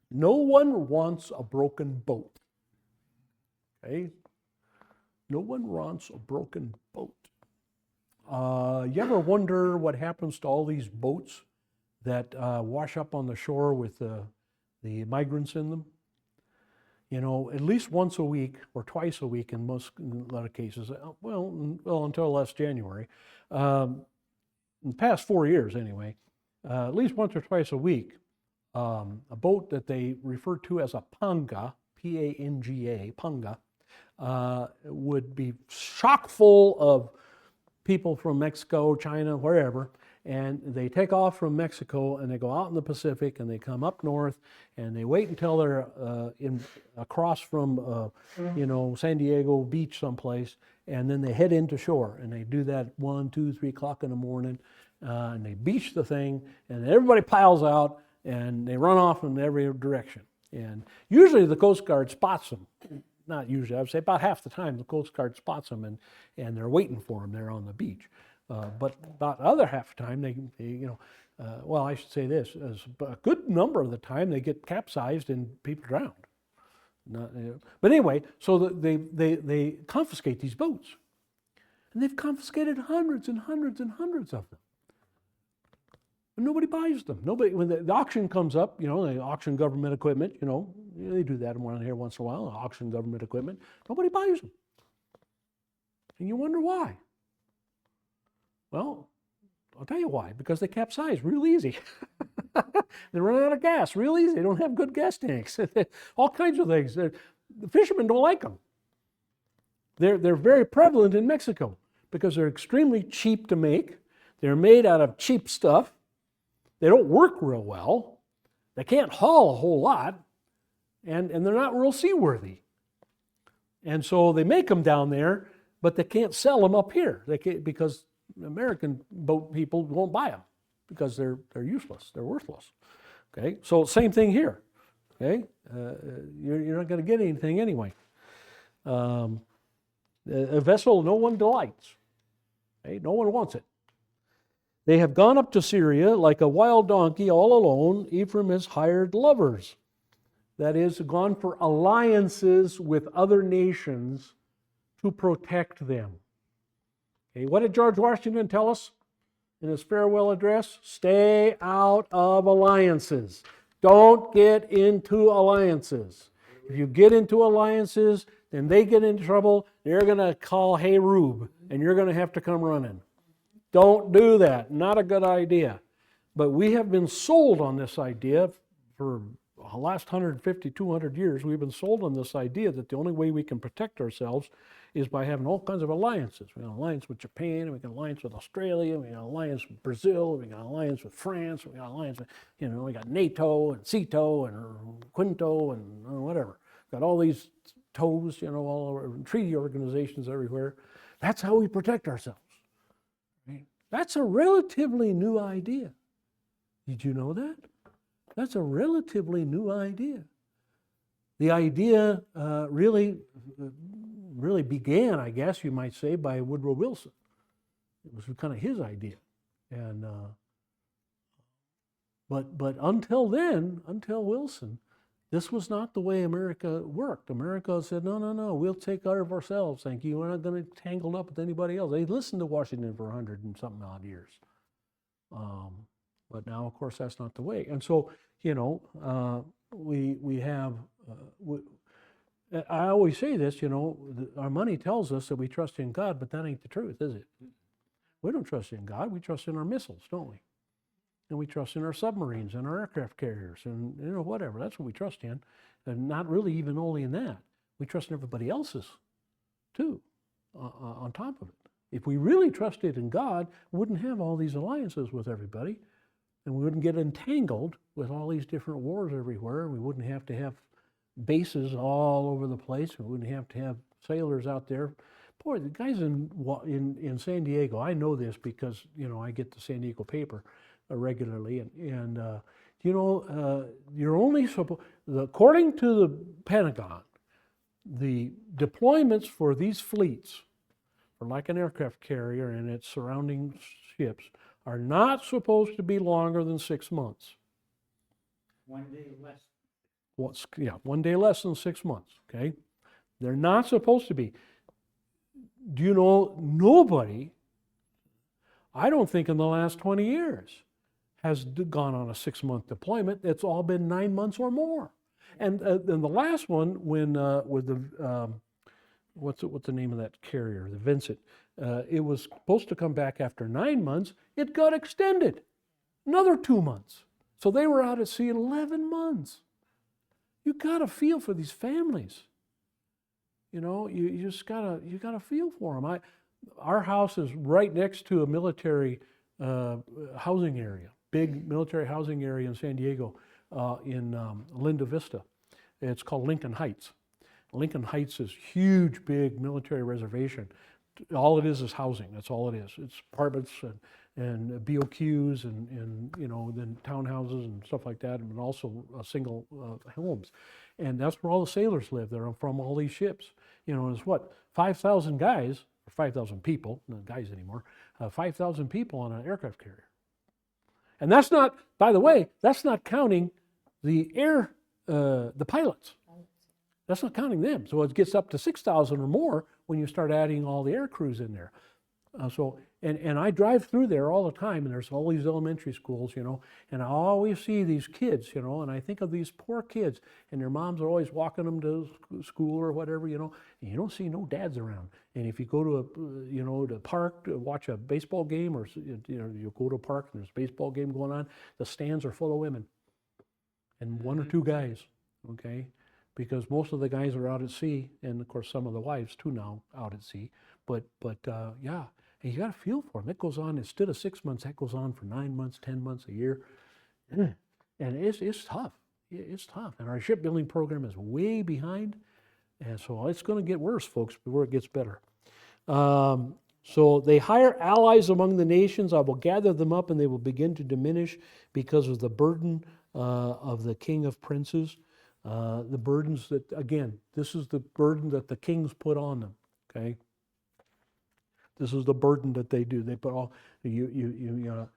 No one wants a broken boat. Okay? No one wants a broken boat. You ever wonder what happens to all these boats that wash up on the shore with the migrants in them? At least once a week or twice a week in a lot of cases. Well, until last January. In the past 4 years, anyway, at least once or twice a week, a boat that they refer to as a panga, P-A-N-G-A, panga, would be chock full of people from Mexico, China, wherever, and they take off from Mexico and they go out in the Pacific and they come up north and they wait until they're across from San Diego Beach someplace, and then they head into shore, and they do that 1, 2, 3 o'clock in the morning, and they beach the thing, and everybody piles out and they run off in every direction. And usually the Coast Guard spots them. Not usually, I would say about half the time the Coast Guard spots them and they're waiting for them there on the beach. But about the other half the time, they I should say this, as a good number of the time they get capsized and people drowned. But anyway, so they confiscate these boats. And they've confiscated hundreds and hundreds and hundreds of them. And nobody buys them. Nobody, when the auction comes up, they auction government equipment, they do that around here once in a while, auction government equipment. Nobody buys them. And you wonder why. Well, I'll tell you why. Because they capsize real easy. They run out of gas real easy. They don't have good gas tanks. All kinds of things. The fishermen don't like them. They're very prevalent in Mexico because they're extremely cheap to make. They're made out of cheap stuff. They don't work real well. They can't haul a whole lot. And they're not real seaworthy. And so they make them down there, but they can't sell them up here. Because American boat people won't buy them because they're useless. They're worthless. Okay, so same thing here. Okay, you're not going to get anything anyway. A vessel no one delights. Okay, no one wants it. They have gone up to Syria like a wild donkey all alone. Ephraim has hired lovers. That is, gone for alliances with other nations to protect them. Okay, what did George Washington tell us in his farewell address? Stay out of alliances. Don't get into alliances. If you get into alliances, then they get into trouble. They're going to call, hey, Rube, and you're going to have to come running. Don't do that. Not a good idea. But we have been sold on this idea for the last 150, 200 years. We've been sold on this idea that the only way we can protect ourselves is by having all kinds of alliances. We got an alliance with Japan, we got an alliance with Australia, we got an alliance with Brazil, we got an alliance with France, we got an alliance with, we got NATO and CETO and Quinto and whatever. Got all these toes, all over treaty organizations everywhere. That's how we protect ourselves. Right? That's a relatively new idea. Did you know that? That's a relatively new idea. The idea really began, I guess you might say, by Woodrow Wilson. It was kind of his idea. And but until then, until Wilson, this was not the way America worked. America said, no, we'll take care of ourselves, thank you. We're not going to get tangled up with anybody else. They listened to Washington for 100 and something odd years. But now, of course, that's not the way. And so, we have, I always say this, our money tells us that we trust in God, but that ain't the truth, is it? We don't trust in God, we trust in our missiles, don't we? And we trust in our submarines and our aircraft carriers and whatever. That's what we trust in. And not really even only in that. We trust in everybody else's too, on top of it. If we really trusted in God, we wouldn't have all these alliances with everybody, and we wouldn't get entangled with all these different wars everywhere. We wouldn't have to have bases all over the place. We wouldn't have to have sailors out there. Boy, the guys in San Diego, I know this because, I get the San Diego paper regularly, and you're only supposed, according to the Pentagon, the deployments for these fleets, for like an aircraft carrier and its surrounding ships, are not supposed to be longer than 6 months. 1 day less. 1 day less than 6 months, okay? They're not supposed to be. Do you know, nobody, I don't think in the last 20 years, has gone on a 6-month deployment. It's all been 9 months or more. And then the last one, when with the what's the name of that carrier, the Vincent, it was supposed to come back after 9 months. It got extended another 2 months. So they were out at sea 11 months. You got to feel for these families. You just gotta feel for them. Our house is right next to a military housing area. Big military housing area in San Diego, in Linda Vista. It's called Lincoln Heights. Lincoln Heights is huge, big military reservation. All it is housing. That's all it is. It's apartments and BOQs and then townhouses and stuff like that, and also single homes. And that's where all the sailors live. They're from all these ships. It's 5,000 guys, or 5,000 people, not guys anymore, 5,000 people on an aircraft carrier. And that's not, by the way, that's not counting the pilots. That's not counting them. So it gets up to 6,000 or more when you start adding all the air crews in there. And I drive through there all the time, and there's all these elementary schools, and I always see these kids, and I think of these poor kids, and their moms are always walking them to school or whatever, and you don't see no dads around. And if you go to the park to watch a baseball game, or you go to a park and there's a baseball game going on, the stands are full of women and 1 or 2 guys, okay? Because most of the guys are out at sea, and of course some of the wives too now out at sea. But yeah. And you got to feel for them. It goes on, instead of 6 months, that goes on for 9 months, 10 months, a year. And it's tough. It's tough. And our shipbuilding program is way behind. And so it's going to get worse, folks, before it gets better. So they hire allies among the nations. I will gather them up, and they will begin to diminish because of the burden of the king of princes. The burdens that, again, this is the burden that the kings put on them, okay? This is the burden that they do. They put all, you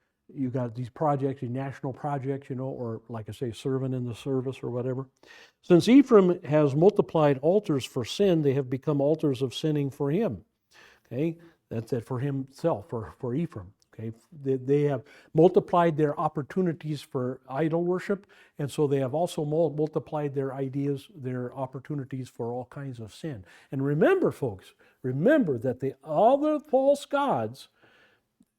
got these projects, these national projects, or like I say, serving in the service or whatever. Since Ephraim has multiplied altars for sin, they have become altars of sinning for him. Okay, that's it for himself, for Ephraim. Okay, they have multiplied their opportunities for idol worship, and so they have also multiplied their ideas, their opportunities for all kinds of sin. And remember, folks, that all the false gods,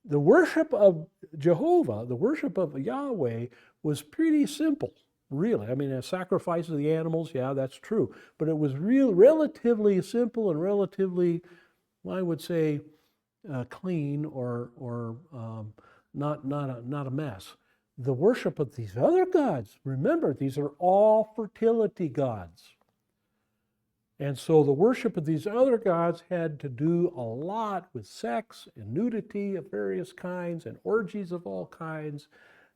the worship of Jehovah, the worship of Yahweh, was pretty simple. really. I mean, a sacrifice of the animals, yeah, that's true. But it was relatively simple and relatively, I would say, clean or not a mess. The worship of these other gods, remember, these are all fertility gods. And so the worship of these other gods had to do a lot with sex and nudity of various kinds and orgies of all kinds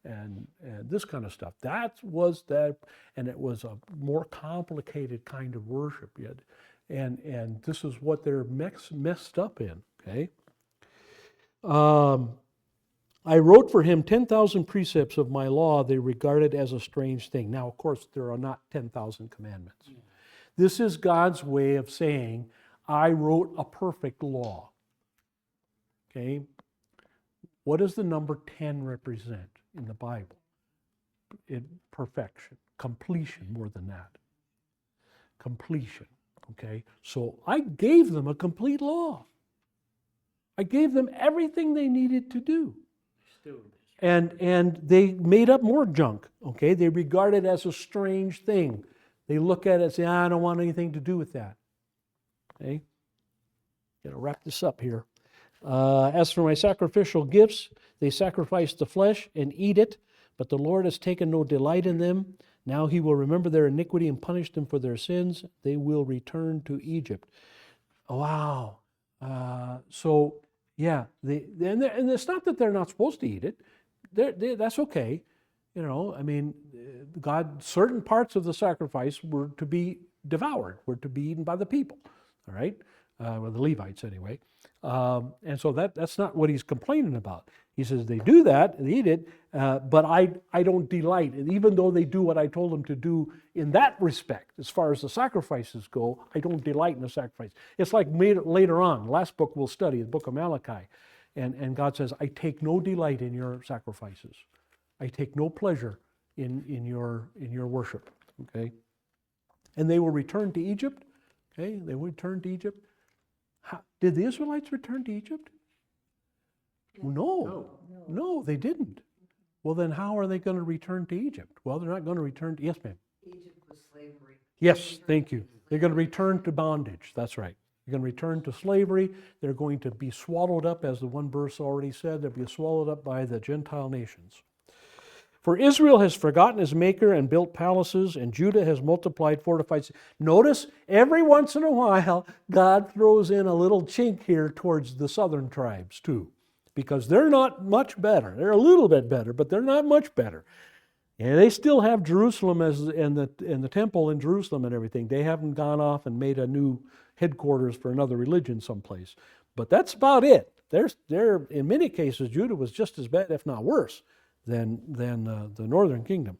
and this kind of stuff. That was that, and it was a more complicated kind of worship yet. And this is what they're messed up in, okay? I wrote for him 10,000 precepts of my law they regarded as a strange thing. Now, of course, there are not 10,000 commandments. Yeah. This is God's way of saying, I wrote a perfect law. Okay? What does the number 10 represent in the Bible? Perfection, completion, more than that. Completion, okay? So I gave them a complete law. I gave them everything they needed to do. And they made up more junk, okay? They regard it as a strange thing. They look at it and say, I don't want anything to do with that. Okay? Got to wrap this up here. As for my sacrificial gifts, they sacrifice the flesh and eat it, but the Lord has taken no delight in them. Now he will remember their iniquity and punish them for their sins. They will return to Egypt. Wow. So, yeah, and it's not that they're not supposed to eat it. That's okay. You know, I mean, God, certain parts of the sacrifice were to be devoured, were to be eaten by the people, all right? Well, the Levites anyway. And so that's not what he's complaining about. He says they do that, they eat it, but I don't delight. And even though they do what I told them to do in that respect, as far as the sacrifices go, I don't delight in the sacrifice. It's like later on, last book we'll study, the book of Malachi. And God says, I take no delight in your sacrifices. I take no pleasure in your worship. Okay? And they will return to Egypt. Okay? They will return to Egypt. Did the Israelites return to Egypt? No, they didn't. Well, then how are they going to return to Egypt? Well, they're not going to return to, yes, ma'am. Egypt was slavery. Yes, thank you. They're going to return to bondage. That's right. They're going to return to slavery. They're going to be swallowed up, as the one verse already said, they'll be swallowed up by the Gentile nations. For Israel has forgotten his maker and built palaces, and Judah has multiplied fortified cities. Notice, every once in a while, God throws in a little chink here towards the southern tribes too, because they're not much better. They're a little bit better, but they're not much better. And they still have Jerusalem and the temple in Jerusalem and everything. They haven't gone off and made a new headquarters for another religion someplace. But that's about it. They're in many cases, Judah was just as bad, if not worse, than the northern kingdom.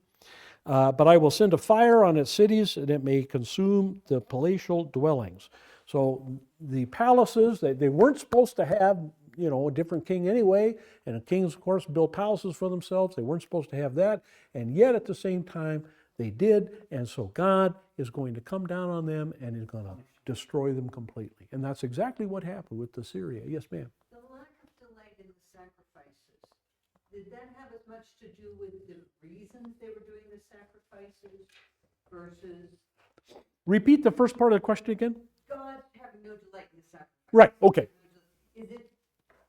But I will send a fire on its cities, and it may consume the palatial dwellings. So the palaces, they weren't supposed to have, a different king anyway, and the kings, of course, built palaces for themselves. They weren't supposed to have that, and yet at the same time, they did, and so God is going to come down on them and is going to destroy them completely. And that's exactly what happened with Assyria. Yes, ma'am? The lack of delight in the sacrifices, did that have as much to do with the reasons they were doing the sacrifices versus Repeat the first part of the question again. God having no delight in the sacrifice? Right, okay. Is it,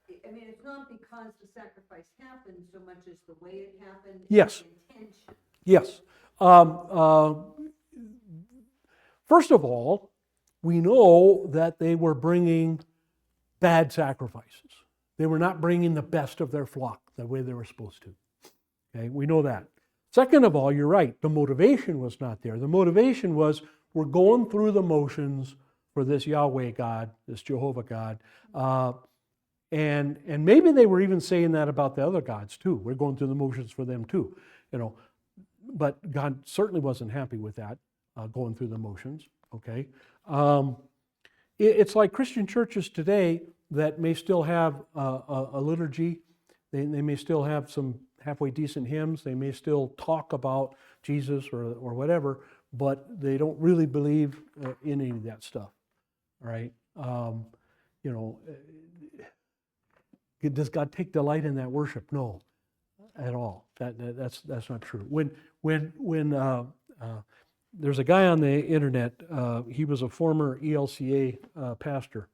it's not because the sacrifice happened so much as the way it happened. Yes. And the intention. Yes. First of all, we know that they were bringing bad sacrifices. They were not bringing the best of their flock the way they were supposed to. Okay, we know that. Second of all, you're right, the motivation was not there. The motivation was, we're going through the motions for this Yahweh God, this Jehovah God. And maybe they were even saying that about the other gods too. We're going through the motions for them too. But God certainly wasn't happy with that, going through the motions. Okay, it's like Christian churches today that may still have a liturgy. They may still have some halfway decent hymns. They may still talk about Jesus or whatever, but they don't really believe in any of that stuff. All right, does God take delight in that worship? No. at all. That's not true. When there's a guy on the internet, he was a former ELCA pastor,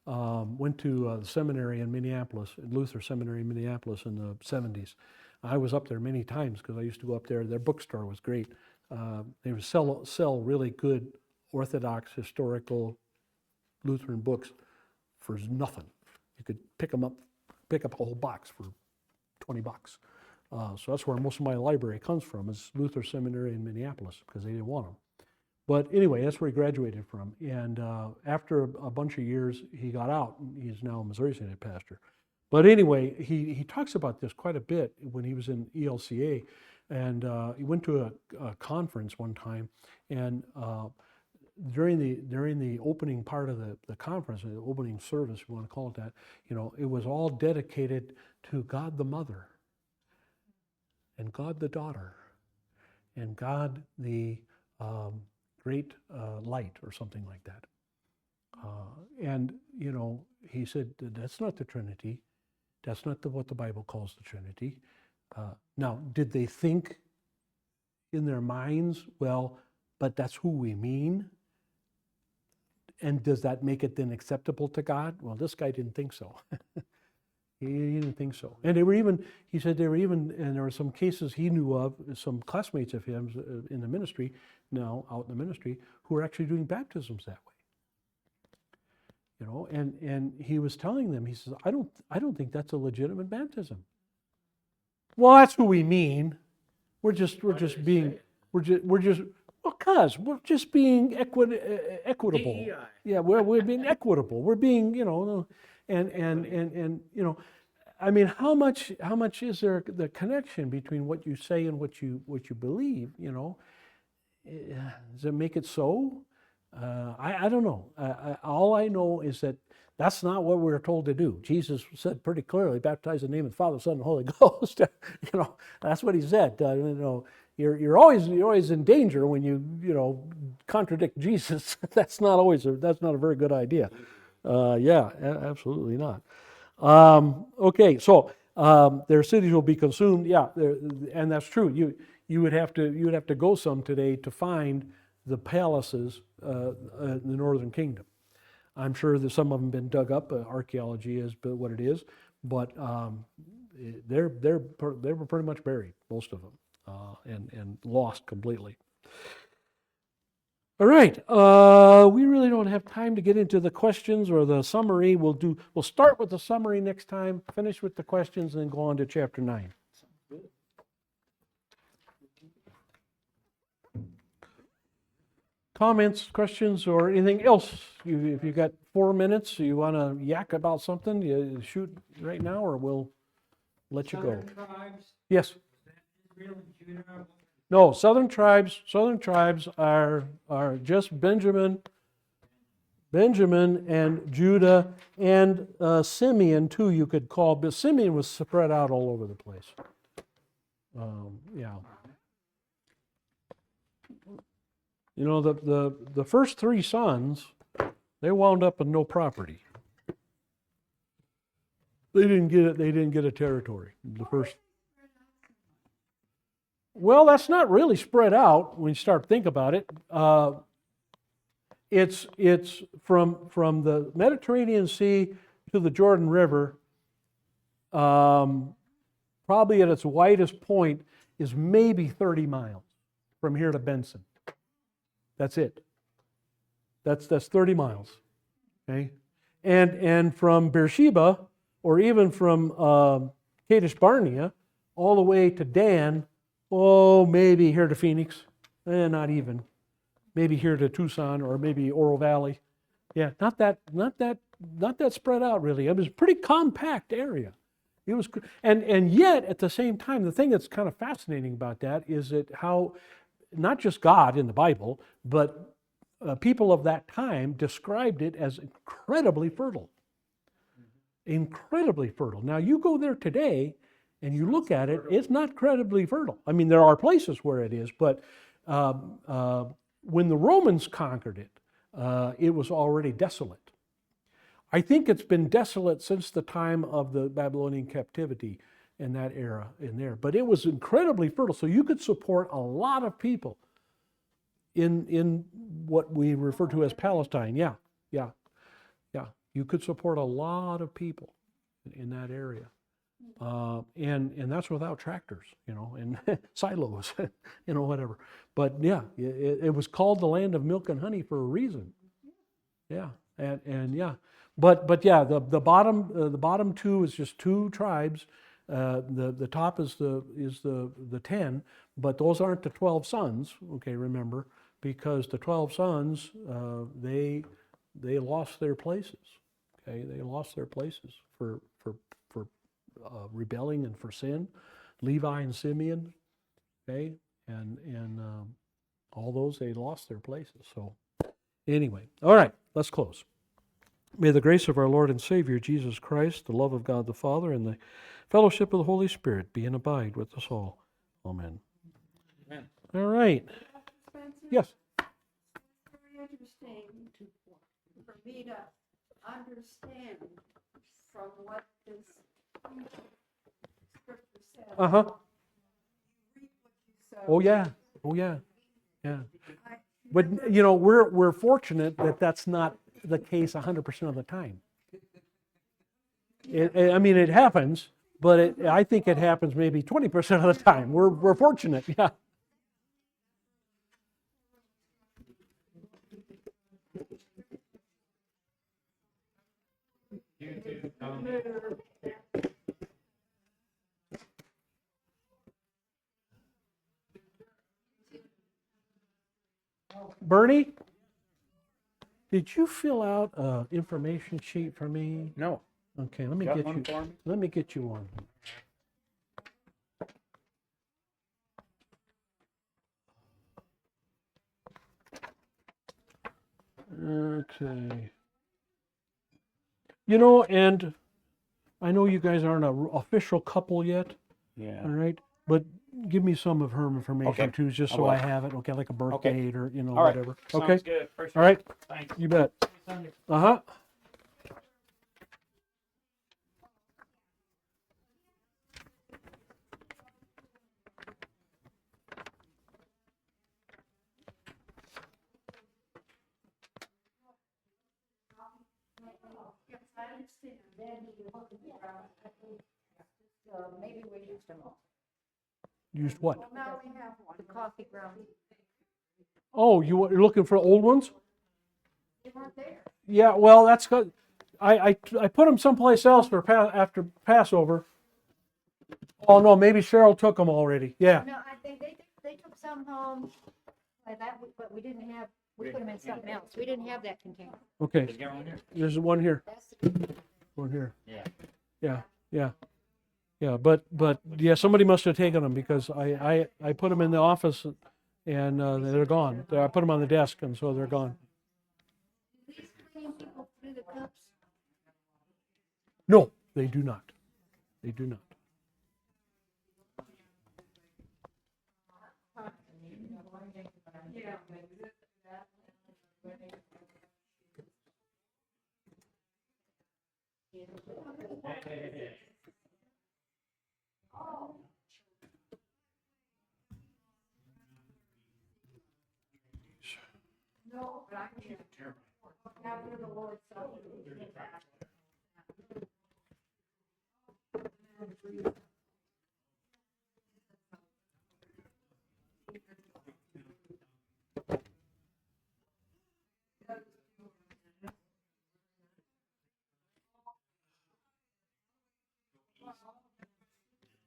went to the seminary in Minneapolis, Luther Seminary in Minneapolis in the 70s. I was up there many times because I used to go up there. Their bookstore was great. They would sell really good Orthodox historical Lutheran books for nothing. You could pick up a whole box for $20. So that's where most of my library comes from, is Luther Seminary in Minneapolis, because they didn't want them. But anyway, that's where he graduated from. And after a bunch of years, he got out. He's now a Missouri Synod pastor. But anyway, he talks about this quite a bit when he was in ELCA. And he went to a conference one time, and during the opening part of the conference, the opening service, if you want to call it that, it was all dedicated to God the Mother, and God the Daughter, and God the Great Light, or something like that. And he said, that's not the Trinity. That's not what the Bible calls the Trinity. Now, did they think in their minds, well, but that's who we mean? And does that make it then acceptable to God? Well, this guy didn't think so. He didn't think so. And he said and there were some cases he knew of, some classmates of him in the ministry, now out in the ministry, who are actually doing baptisms that way. And he was telling them, he says, I don't think that's a legitimate baptism. Well, that's who we mean. We're just being equitable. DEI. Yeah, we're being equitable. We're being, I mean, how much is there the connection between what you say and what you believe? Does it make it so? I don't know. All I know is that that's not what we're told to do. Jesus said pretty clearly, baptize in the name of the Father, Son, and Holy Ghost. That's what he said. You're always in danger when you contradict Jesus. That's not a very good idea. Absolutely not. Okay, so their cities will be consumed. Yeah, and that's true. You would have to go some today to find the palaces in the Northern Kingdom. I'm sure that some of them have been dug up. Archaeology is what it is, but they were pretty much buried, most of them, and lost completely. All right, we really don't have time to get into the questions or the summary. We'll start with the summary next time, finish with the questions, and then go on to chapter 9. Comments, questions, or anything else? If you got 4 minutes, you want to yak about something, you shoot right now, or we'll let you go. Southern tribes, Yes. Israel and Judah. No, southern tribes are just Benjamin and Judah and Simeon too, you could call, but Simeon was spread out all over the place. The first 3 sons, they wound up with no property. They didn't get a territory. The first. Well, that's not really spread out when you start to think about it. It's from the Mediterranean Sea to the Jordan River. Probably at its widest point is maybe 30 miles from here to Benson. That's it. That's 30 miles. Okay, and from Beersheba, or even from Kadesh Barnea, all the way to Dan. Maybe here to Phoenix, not even. Maybe here to Tucson, or maybe Oro Valley. Yeah, not that spread out really. It was a pretty compact area. It was, and yet at the same time, the thing that's kind of fascinating about that is that how not just God in the Bible, but people of that time described it as incredibly fertile. Incredibly fertile. Now you go there today, and you look at it, it's not incredibly fertile. I mean, there are places where it is, but when the Romans conquered it, it was already desolate. I think it's been desolate since the time of the Babylonian captivity, in that era in there. But it was incredibly fertile, so you could support a lot of people in what we refer to as Palestine. Yeah, yeah, yeah. You could support a lot of people in that area. And that's without tractors, and silos, whatever. But yeah, it was called the land of milk and honey for a reason. Yeah, and yeah, but yeah, the bottom two is just two tribes. The top is the 10, but those aren't the 12 sons. Okay, remember, because the 12 sons they lost their places. Okay, they lost their places for rebelling and for sin. Levi and Simeon, okay, and all those, they lost their places. So anyway, all right, let's close. May the grace of our Lord and Savior Jesus Christ, the love of God the Father, and the fellowship of the Holy Spirit be and abide with us all. Amen. Amen. All right. Spencer, Yes. very interesting for me to understand from what this scripture says. Uh-huh. You reap what you sow. Oh yeah. Oh yeah. Yeah. I But remember- we're fortunate that that's not the case 100% of the time. I mean, it happens, but I think it happens maybe 20% of the time. We're fortunate. Yeah. Bernie, did you fill out an information sheet for me? No. Okay, let me Got get one you. for me? Let me get you one. Okay. And I know you guys aren't an official couple yet, Yeah. all right? But give me some of her information Okay, too, just I so I will. have it. Okay, like a birth date or All right. whatever. Sounds Okay. good. Appreciate All right. it. Thanks. You bet. Sunday. Uh-huh. Yes, I understand. Then you look at the ground. Maybe we used them all. Used what? Well, now we have one. The coffee ground. Oh, you're looking for old ones? They weren't there. Yeah, well, that's good. I put them someplace else for after Passover. Oh no, maybe Cheryl took them already. Yeah. No, I think they took some home, like that, but we didn't have, we put them in something else. We didn't have that container. Okay. Is there one here? There's one here. That's the One here. Yeah. Yeah. Yeah. Yeah. But yeah, somebody must have taken them because I put them in the office and they're gone. I put them on the desk and so they're gone. Do these clean people through the cups? No, they do not. They do not. Yeah. No, but I can't. After the Lord's Supper.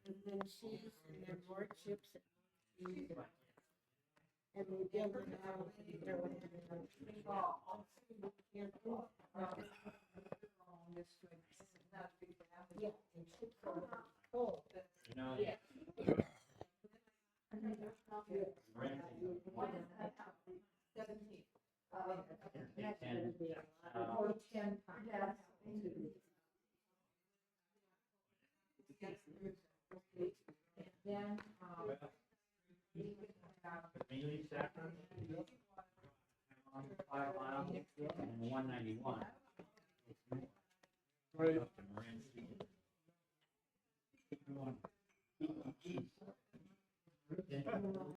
And then cheese and then more chips. And we build it out. Yeah, and chips are cold. You know, That's gonna be a lot. Or 10 times. Then, Mainly saffron. On 5 miles and 191. Right. Up to Moran.